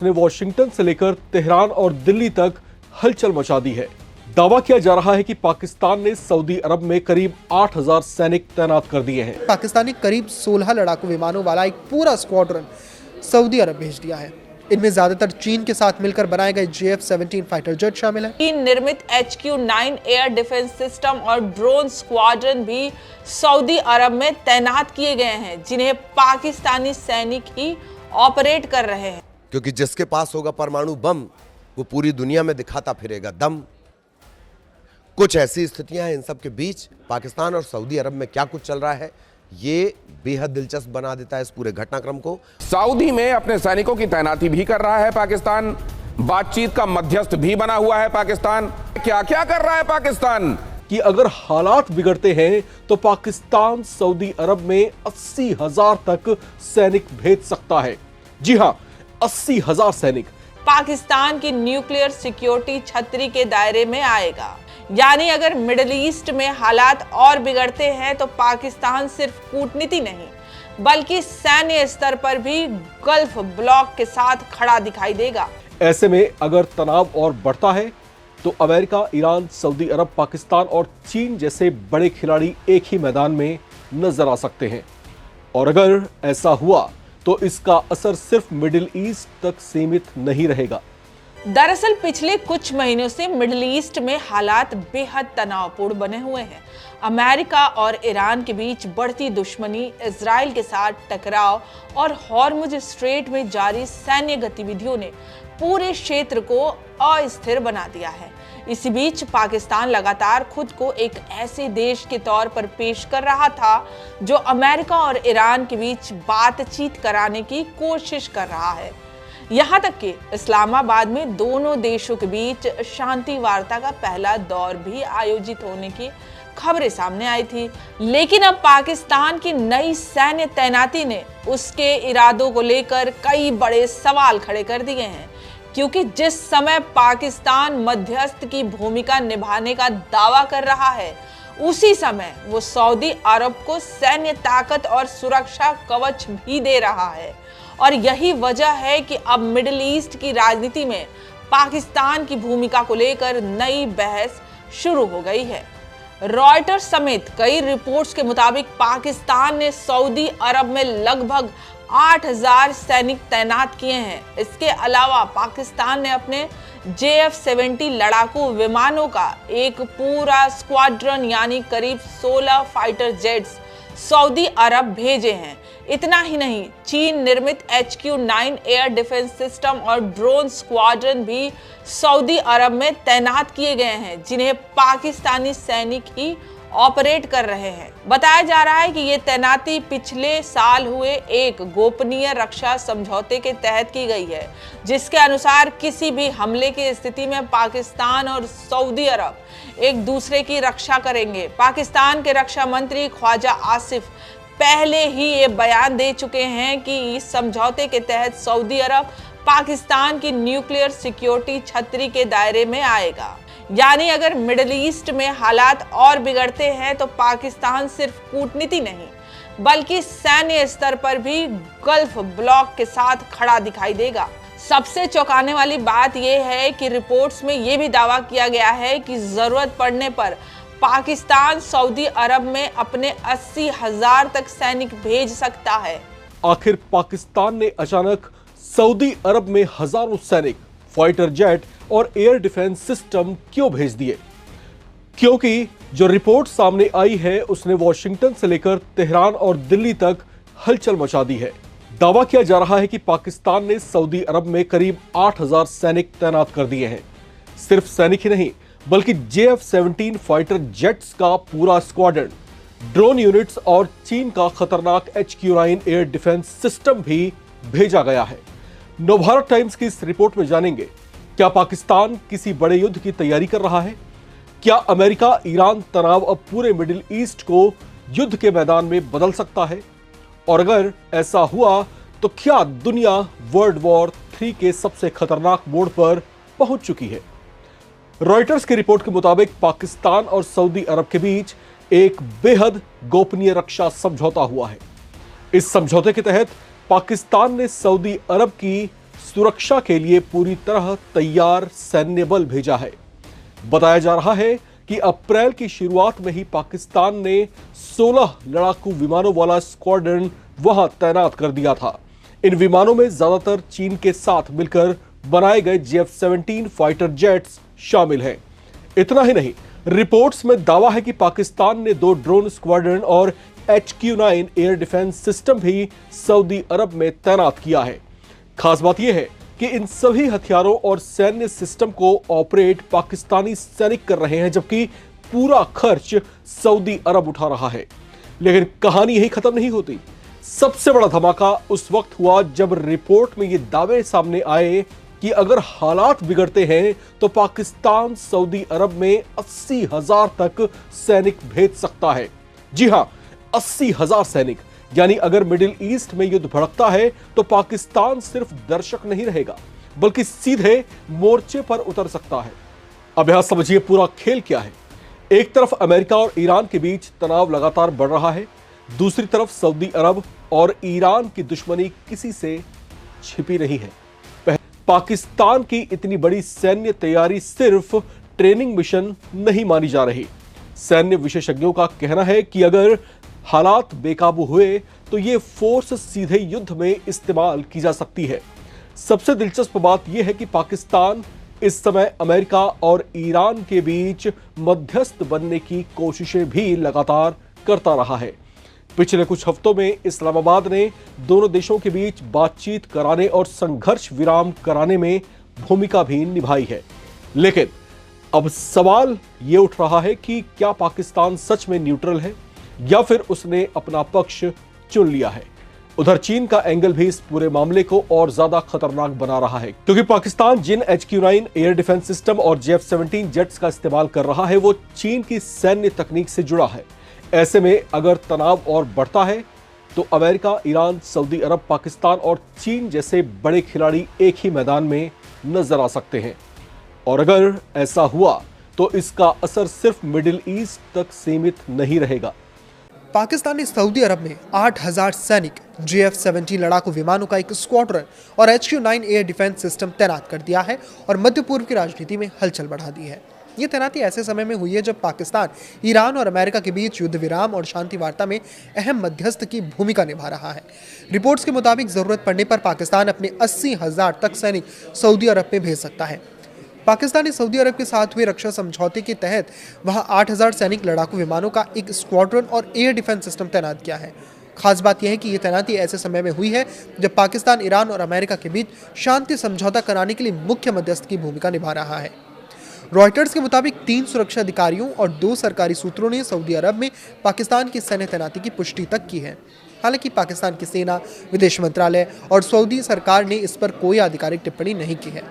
ने वॉशिंगटन से लेकर तेहरान और दिल्ली तक हलचल मचा दी है। दावा किया जा रहा है कि पाकिस्तान ने सऊदी अरब में करीब 8000 सैनिक तैनात कर दिए हैं। पाकिस्तान ने करीब 16 लड़ाकू विमानों वाला एक पूरा स्क्वाड्रन सऊदी अरब भेज दिया है। इनमें ज्यादातर चीन के साथ मिलकर बनाए गए JF-17 फाइटर जेट शामिल है। चीन निर्मित HQ-9 एयर डिफेंस सिस्टम और ड्रोन स्क्वाड्रन भी सऊदी अरब में तैनात किए गए हैं, जिन्हें पाकिस्तानी सैनिक ही ऑपरेट कर रहे हैं। क्योंकि जिसके पास होगा परमाणु बम वो पूरी दुनिया में दिखाता फिरेगा दम। कुछ ऐसी स्थितियां हैं, इन सब के बीच पाकिस्तान और सऊदी अरब में क्या कुछ चल रहा है ये बेहद दिलचस्प बना देता है इस पूरे घटनाक्रम को। सऊदी में अपने सैनिकों की तैनाती भी कर रहा है पाकिस्तान, बातचीत का मध्यस्थ भी बना हुआ है पाकिस्तान। क्या क्या कर रहा है पाकिस्तान कि अगर हालात बिगड़ते हैं तो पाकिस्तान सऊदी अरब में 80,000 तक सैनिक भेज सकता है। जी हां, 80,000 सैनिक पाकिस्तान की न्यूक्लियर सिक्योरिटी छतरी के दायरे में आएगा। यानी अगर मिडिल ईस्ट में हालात और बिगड़ते हैं तो पाकिस्तान सिर्फ कूटनीति नहीं बल्कि सैन्य स्तर पर भी गल्फ ब्लॉक के साथ खड़ा दिखाई देगा। ऐसे में अगर तनाव और बढ़ता है तो अमेरिका, ईरान, सऊदी अरब, पाकिस्तान और चीन जैसे बड़े खिलाड़ी एक ही मैदान में नजर आ सकते हैं। और अगर ऐसा हुआ तो इसका असर सिर्फ मिडिल ईस्ट तक सीमित नहीं रहेगा। दरअसल पिछले कुछ महीनों से मिडिल ईस्ट में हालात बेहद तनावपूर्ण बने हुए हैं। अमेरिका और ईरान के बीच बढ़ती दुश्मनी, इजराइल के साथ टकराव और हॉर्मुज स्ट्रेट में जारी सैन्य गतिविधियों ने पूरे क्षेत्र को अस्थिर बना दिया है। इसी बीच पाकिस्तान लगातार खुद को एक ऐसे देश के तौर पर पेश कर रहा था जो अमेरिका और ईरान के बीच बातचीत कराने की कोशिश कर रहा है। यहाँ तक कि इस्लामाबाद में दोनों देशों के बीच शांति वार्ता का पहला दौर भी आयोजित होने की खबरें सामने आई थी। लेकिन अब पाकिस्तान की नई सैन्य तैनाती ने उसके इरादों को लेकर कई बड़े सवाल खड़े कर दिए हैं, क्योंकि जिस समय पाकिस्तान मध्यस्थ की भूमिका निभाने का दावा कर रहा है उसी समय वो सऊदी अरब को सैन्य ताकत और सुरक्षा कवच भी दे रहा है। और यही वजह है कि अब मिडिल ईस्ट की राजनीति में पाकिस्तान की भूमिका को लेकर नई बहस शुरू हो गई है। रॉयटर्स समेत कई रिपोर्ट्स के मुताबिक पाकिस्तान ने सऊदी अरब में लगभग 8000 सैनिक तैनात किए हैं। इसके अलावा पाकिस्तान ने अपने JF-17 लड़ाकू विमानों का एक पूरा स्क्वाड्रन यानी करीब 16 फाइटर जेट्स सऊदी अरब भेजे हैं। इतना ही नहीं, चीन निर्मित HQ-9 एयर डिफेंस सिस्टम और ड्रोन स्क्वाड्रन भी सऊदी अरब में तैनात किए गए हैं, जिन्हें पाकिस्तानी सैनिक ही ऑपरेट कर रहे हैं। बताया जा रहा है कि ये तैनाती पिछले साल हुए एक गोपनीय रक्षा समझौते के तहत की गई है, जिसके अनुसार किसी भी हमले की स्थिति में पाकिस्तान और सऊदी अरब एक दूसरे की रक्षा करेंगे। पाकिस्तान के रक्षा मंत्री ख्वाजा आसिफ पहले ही ये बयान दे चुके हैं कि इस समझौते के तहत सऊदी अरब पाकिस्तान की न्यूक्लियर सिक्योरिटी छतरी के दायरे में आएगा। यानी अगर मिडिल ईस्ट में हालात और बिगड़ते हैं तो पाकिस्तान सिर्फ कूटनीति नहीं बल्कि सैन्य स्तर पर भी गल्फ ब्लॉक के साथ खड़ा दिखाई देगा। सबसे चौंकाने वाली बात यह है कि रिपोर्ट्स में यह भी दावा किया गया है कि जरूरत पड़ने पर पाकिस्तान सऊदी अरब में अपने 80,000 तक सैनिक भेज सकता है। आखिर पाकिस्तान ने अचानक सऊदी अरब में हजारों सैनिक, फाइटर जेट और एयर डिफेंस सिस्टम क्यों भेज दिए? क्योंकि जो रिपोर्ट सामने आई है उसने वॉशिंगटन से लेकर तेहरान और दिल्ली तक हलचल मचा दी है। दावा किया जा रहा है कि पाकिस्तान ने सऊदी अरब में करीब 8000 सैनिक तैनात कर दिए हैं। सिर्फ सैनिक ही नहीं बल्कि JF-17 फाइटर जेट्स का पूरा स्क्वाड्रन, ड्रोन यूनिट्स और चीन का खतरनाक HQ-9 एयर डिफेंस सिस्टम भी भेजा गया है। नवभारत टाइम्स की इस रिपोर्ट में जानेंगे, क्या पाकिस्तान किसी बड़े युद्ध की तैयारी कर रहा है? क्या अमेरिका ईरान तनाव अब पूरे मिडिल ईस्ट को युद्ध के मैदान में बदल सकता है? और अगर ऐसा हुआ तो क्या दुनिया वर्ल्ड वॉर 3 के सबसे खतरनाक मोड़ पर पहुंच चुकी है? रॉयटर्स की रिपोर्ट के मुताबिक पाकिस्तान और सऊदी अरब के बीच एक बेहद गोपनीय रक्षा समझौता हुआ है। इस समझौते के तहत पाकिस्तान ने सऊदी अरब की सुरक्षा के लिए पूरी तरह तैयार सैन्य बल भेजा है। बताया जा रहा है कि अप्रैल की शुरुआत में ही पाकिस्तान ने 16 लड़ाकू विमानों वाला स्क्वाड्रन वहां तैनात कर दिया था। इन विमानों में ज्यादातर चीन के साथ मिलकर बनाए गए JF-17 फाइटर जेट्स शामिल हैं। इतना ही नहीं, रिपोर्ट्स में दावा है कि पाकिस्तान ने 2 ड्रोन स्क्वाड्रन और HQ-9 एयर डिफेंस सिस्टम भी सऊदी अरब में तैनात किया है। खास बात यह है कि इन सभी हथियारों और सैन्य सिस्टम को ऑपरेट पाकिस्तानी सैनिक कर रहे हैं, जबकि पूरा खर्च सऊदी अरब उठा रहा है। लेकिन कहानी यही खत्म नहीं होती। सबसे बड़ा धमाका उस वक्त हुआ जब रिपोर्ट में ये दावे सामने आए कि अगर हालात बिगड़ते हैं तो पाकिस्तान सऊदी अरब में 80,000 तक सैनिक भेज सकता है। जी हां, 80,000 सैनिक। यानी अगर मिडिल ईस्ट में युद्ध भड़कता है तो पाकिस्तान सिर्फ दर्शक नहीं रहेगा, बल्कि सीधे मोर्चे पर उतर सकता है। अब यहां समझिए पूरा खेल क्या है। एक तरफ अमेरिका और ईरान के बीच तनाव लगातार बढ़ रहा है, दूसरी तरफ सऊदी अरब और ईरान की दुश्मनी किसी से छिपी नहीं है। पाकिस्तान की इतनी बड़ी सैन्य तैयारी सिर्फ ट्रेनिंग मिशन नहीं मानी जा रही। सैन्य विशेषज्ञों का कहना है कि अगर हालात बेकाबू हुए तो ये फोर्स सीधे युद्ध में इस्तेमाल की जा सकती है। सबसे दिलचस्प बात यह है कि पाकिस्तान इस समय अमेरिका और ईरान के बीच मध्यस्थ बनने की कोशिशें भी लगातार करता रहा है। पिछले कुछ हफ्तों में इस्लामाबाद ने दोनों देशों के बीच बातचीत कराने और संघर्ष विराम कराने में भूमिका भी निभाई है। लेकिन अब सवाल ये उठ रहा है कि क्या पाकिस्तान सच में न्यूट्रल है या फिर उसने अपना पक्ष चुन लिया है। उधर चीन का एंगल भी इस पूरे मामले को और ज्यादा खतरनाक बना रहा है, क्योंकि पाकिस्तान जिन HQ-9 एयर डिफेंस सिस्टम और JF-17 जेट्स का इस्तेमाल कर रहा है वो चीन की सैन्य तकनीक से जुड़ा है। ऐसे में अगर तनाव और बढ़ता है तो अमेरिका, ईरान, सऊदी अरब, पाकिस्तान और चीन जैसे बड़े खिलाड़ी एक ही मैदान में नजर आ सकते हैं। और अगर ऐसा हुआ तो इसका असर सिर्फ मिडिल ईस्ट तक सीमित नहीं रहेगा। पाकिस्तान ने सऊदी अरब में 8,000 सैनिक, JF-17 लड़ाकू विमानों का एक स्क्वाड्रन और HQ-9 एयर डिफेंस सिस्टम तैनात कर दिया है और मध्य पूर्व की राजनीति में हलचल बढ़ा दी है। ये तैनाती ऐसे समय में हुई है जब पाकिस्तान ईरान और अमेरिका के बीच युद्ध विराम और शांति वार्ता में अहम मध्यस्थ की भूमिका निभा रहा है। रिपोर्ट्स के मुताबिक जरूरत पड़ने पर पाकिस्तान अपने 80,000 तक सैनिक सऊदी अरब में भेज सकता है। पाकिस्तान ने सऊदी अरब के साथ हुए रक्षा समझौते के तहत वहां 8,000 सैनिक लड़ाकू विमानों का एक स्क्वाड्रन और एयर डिफेंस सिस्टम तैनात किया है। खास बात यह है कि यह तैनाती ऐसे समय में हुई है जब पाकिस्तान ईरान और अमेरिका के बीच शांति समझौता कराने के लिए मुख्य मध्यस्थ की भूमिका निभा रहा है। रॉयटर्स के मुताबिक 3 सुरक्षा अधिकारियों और 2 सरकारी सूत्रों ने सऊदी अरब में पाकिस्तान की सैन्य तैनाती की पुष्टि तक की है। हालांकि पाकिस्तान की सेना, विदेश मंत्रालय और सऊदी सरकार ने इस पर कोई आधिकारिक टिप्पणी नहीं की है।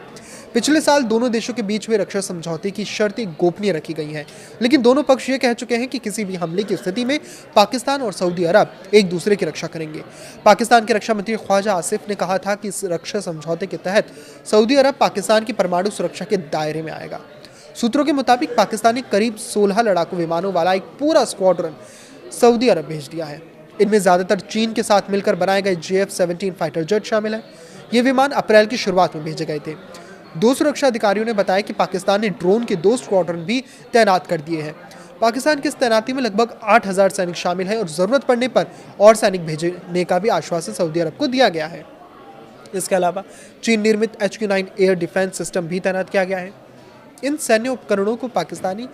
पिछले साल दोनों देशों के बीच हुए रक्षा समझौते की शर्तें गोपनीय रखी गई हैं, लेकिन दोनों पक्ष ये कह चुके हैं कि किसी भी हमले की स्थिति में पाकिस्तान और सऊदी अरब एक दूसरे की रक्षा करेंगे। पाकिस्तान के रक्षा मंत्री ख्वाजा आसिफ ने कहा था कि इस रक्षा समझौते के तहत सऊदी अरब पाकिस्तान की परमाणु सुरक्षा के दायरे में आएगा। सूत्रों के मुताबिक पाकिस्तान ने करीब 16 लड़ाकू विमानों वाला एक पूरा स्क्वाड्रन सऊदी अरब भेज दिया है। इनमें ज्यादातर चीन के साथ मिलकर बनाए गए JF-17 फाइटर जेट शामिल है। ये विमान अप्रैल की शुरुआत में भेजे गए थे। 2 सुरक्षा अधिकारियों ने बताया कि पाकिस्तान ने ड्रोन के 2 स्क्वाड्रन भी तैनात कर दिए हैं। पाकिस्तान की इस तैनाती में लगभग 8,000 सैनिक शामिल हैं और जरूरत पड़ने पर और सैनिक भेजने का भी आश्वासन सऊदी अरब को दिया गया है। इसके अलावा चीन निर्मित HQ-9 एयर डिफेंस सिस्टम भी तैनात किया गया है। इन सैन्य उपकरणों को पाकिस्तानी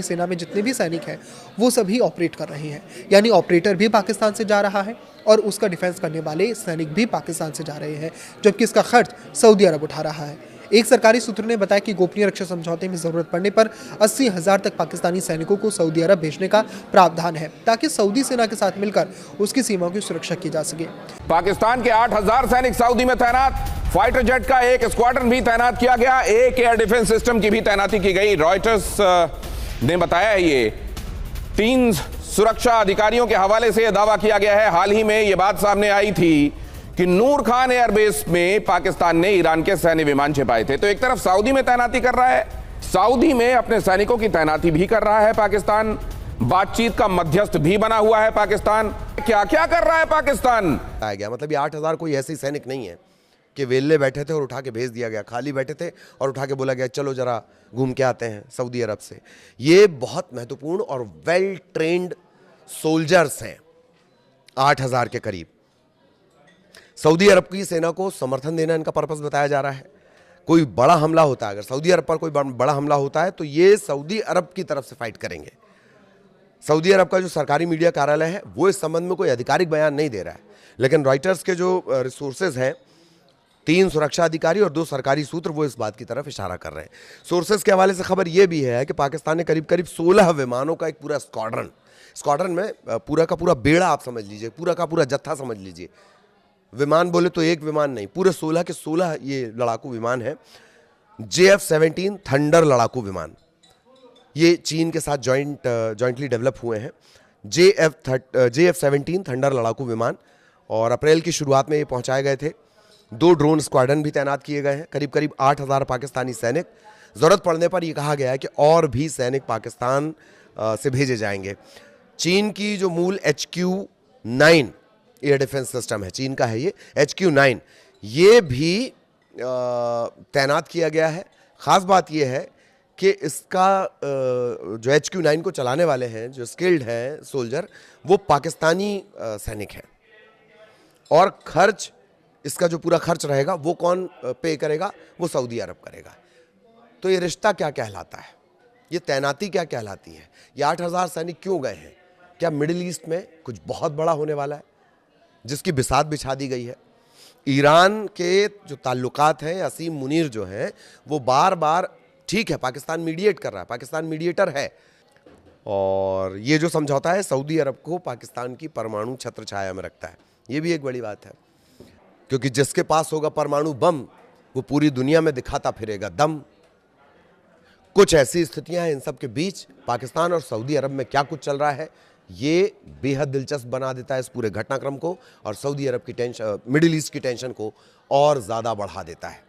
सेना में जितने भी सैनिक हैं वो सभी ऑपरेट कर रहे हैं, यानी ऑपरेटर भी पाकिस्तान से जा रहा है और उसका डिफेंस करने वाले सैनिक भी पाकिस्तान से जा रहे हैं, जबकि इसका खर्च सऊदी अरब उठा रहा है। एक सरकारी सूत्र ने बताया कि गोपनीय रक्षा समझौते में जरूरत पड़ने पर 80,000 तक पाकिस्तानी सैनिकों को सऊदी अरब भेजने का प्रावधान है, ताकि सऊदी सेना के साथ मिलकर उसकी सीमाओं की सुरक्षा की जा सके। पाकिस्तान के 8,000 सैनिक सऊदी में तैनात, फाइटर जेट का एक स्क्वाड्रन भी तैनात किया गया, एक एयर डिफेंस सिस्टम की भी तैनाती की गई। रॉयटर्स ने बताया है ये 3 सुरक्षा अधिकारियों के हवाले से यह दावा किया गया है। हाल ही में यह बात सामने आई थी कि नूर खान एयरबेस में पाकिस्तान ने ईरान के सैन्य विमान छिपाए थे। तो एक तरफ सऊदी में तैनाती कर रहा है, सऊदी में अपने सैनिकों की तैनाती भी कर रहा है पाकिस्तान, बातचीत का मध्यस्थ भी बना हुआ है पाकिस्तान। क्या क्या कर रहा है पाकिस्तान? आया गया मतलब ये 8,000 कोई ऐसे सैनिक नहीं है कि वेल्ले बैठे थे और उठा के भेज दिया गया, खाली बैठे थे और उठा के बोला गया चलो जरा घूम के आते हैं सऊदी अरब से। ये बहुत महत्वपूर्ण और वेल ट्रेंड सोल्जर्स हैं, 8,000 के करीब। सऊदी अरब की सेना को समर्थन देना इनका पर्पस बताया जा रहा है। कोई बड़ा हमला होता है, अगर सऊदी अरब पर कोई बड़ा हमला होता है तो ये सऊदी अरब की तरफ से फाइट करेंगे। सऊदी अरब का जो सरकारी मीडिया कार्यालय है वो इस संबंध में कोई आधिकारिक बयान नहीं दे रहा है, लेकिन रॉयटर्स के जो रिसोर्सेज हैं, 3 सुरक्षा अधिकारी और 2 सरकारी सूत्र, वो इस बात की तरफ इशारा कर रहे हैं। सोर्सेज के हवाले से खबर यह भी है कि पाकिस्तान ने करीब करीब 16 विमानों का एक पूरा स्क्वाड्रन में पूरा का पूरा बेड़ा आप समझ लीजिए, पूरा का पूरा जत्था समझ लीजिए। विमान बोले तो एक विमान नहीं, पूरे 16 के 16 ये लड़ाकू विमान है। JF-17 थंडर लड़ाकू विमान, ये चीन के साथ जॉइंटली डेवलप हुए हैं। JF-17 थंडर लड़ाकू विमान, और अप्रैल की शुरुआत में ये पहुंचाए गए थे। 2 ड्रोन स्क्वाड्रन भी तैनात किए गए हैं। करीब करीब 8,000 पाकिस्तानी सैनिक, जरूरत पड़ने पर यह कहा गया है कि और भी सैनिक पाकिस्तान से भेजे जाएंगे। चीन की जो मूल HQ-9 एयर डिफेंस सिस्टम है, चीन का है ये HQ-9, ये भी तैनात किया गया है। ख़ास बात यह है कि इसका जो HQ-9 को चलाने वाले हैं, जो स्किल्ड हैं सोल्जर, वो पाकिस्तानी सैनिक हैं, और खर्च, इसका जो पूरा खर्च रहेगा वो कौन पे करेगा? वो सऊदी अरब करेगा। तो ये रिश्ता क्या कहलाता है, ये तैनाती क्या कहलाती है? ये 8,000 सैनिक क्यों गए हैं? क्या मिडिल ईस्ट में कुछ बहुत बड़ा होने वाला है जिसकी बिसात बिछा दी गई है? ईरान के जो ताल्लुकात हैं, असीम मुनीर जो हैं, वो बार बार, ठीक है पाकिस्तान मीडिएट कर रहा है, पाकिस्तान मीडिएटर है, और ये जो समझौता है सऊदी अरब को पाकिस्तान की परमाणु छत्र छाया में रखता है। ये भी एक बड़ी बात है, क्योंकि जिसके पास होगा परमाणु बम वो पूरी दुनिया में दिखाता फिरेगा दम। कुछ ऐसी स्थितियां हैं इन सब के बीच। पाकिस्तान और सऊदी अरब में क्या कुछ चल रहा है ये बेहद दिलचस्प बना देता है इस पूरे घटनाक्रम को, और सऊदी अरब की टेंशन, मिडिल ईस्ट की टेंशन को और ज़्यादा बढ़ा देता है।